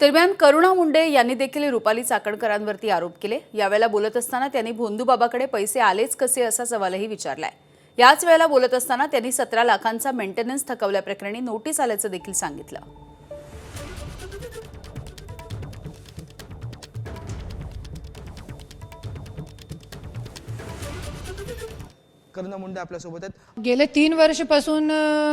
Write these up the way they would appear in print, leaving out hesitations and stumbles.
दरम्यान करुणा मुंडे यांनी देखील रुपाली चाकणकरांवरती आरोप केले। यावेळेला बोलत असताना त्यांनी भोंदूबाबाकडे पैसे आलेच कसे असा सवालही विचारलाय। याच वेळेला बोलत असताना त्यांनी 17 लाखांचा मेंटेनन्स थकवल्याप्रकरणी नोटीस आल्याचं देखील सांगितलं। करुणा मुंडे आपल्या सोबत आहेत। गेले 3 वर्षापासून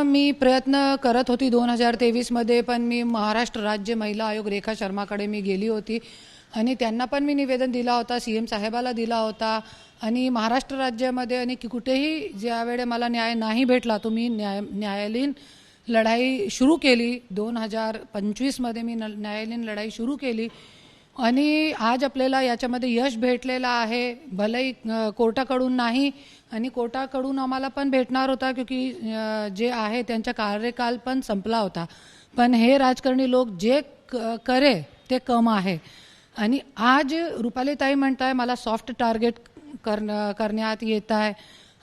मी प्रयत्न करत होती 2023 मध्ये, पण मी महाराष्ट्र राज्य महिला आयोग रेखा शर्माकडे मी गेली होती आणि त्यांना पण मी निवेदन दिला होता, सीएम साहेबाला दिला होता आणि महाराष्ट्र राज्यामध्ये आणि कुठेही ज्यावेळे मला न्याय नाही भेटला तुम्ही न्यायालयीन लढाई सुरू केली। 2025 मध्ये मी न्यायालयीन लढाई सुरू केली आणि आज आपल्याला याच्यामध्ये यश भेटलेलं आहे। भलेही कोर्टाकडून नाही आणि कोर्टाकडून आम्हाला पण भेटणार होता, क्योंकि जे आहे त्यांचा कार्यकाल पण संपला होता, पण हे राजकारणी लोक जे करे ते कम आहे। आणि आज रुपाली ताई म्हणताय मला सॉफ्ट टार्गेट करण्यात येत आहे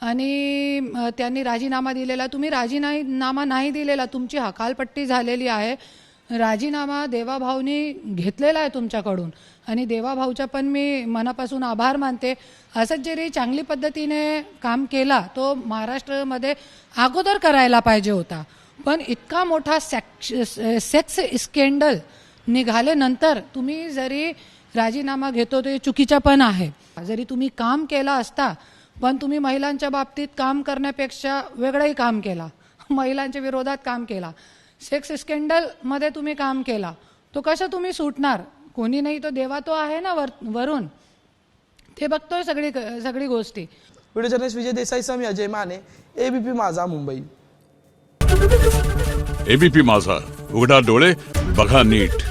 आणि त्यांनी राजीनामा दिलेला। तुम्ही राजीनामा नाही दिलेला, तुमची हकालपट्टी झालेली आहे। राजीनामा देवाभाऊनी घेतलेला आहे तुमच्याकडून आणि देवाभाऊचा पण मी मनापासून आभार मानते। असंच जरी चांगली पद्धतीने काम केला तो महाराष्ट्रामध्ये अगोदर करायला पाहिजे होता, पण इतका मोठा सेक्स स्कॅन्डल निघाल्यानंतर तुम्ही जरी राजीनामा घेतो ते चुकीचं पण आहे। जरी तुम्ही काम केला असता पण तुम्ही महिलांच्या बाबतीत काम करण्यापेक्षा वेगळंही काम केला, महिलांच्या विरोधात काम केला, सेक्स स्कॅन्डल मध्ये तुम्ही काम केला, तो कसं तुम्ही सुटणार? कोणी नाही तो देवा तो आहे ना वरून, ते बघतोय सगळी गोष्टी। व्हिडिओ जर्नलिस्ट विजय देसाईसह मी अजय माने, एबीपी माझा मुंबई। एबीपी माझा, उघडा डोळे बघा नीट।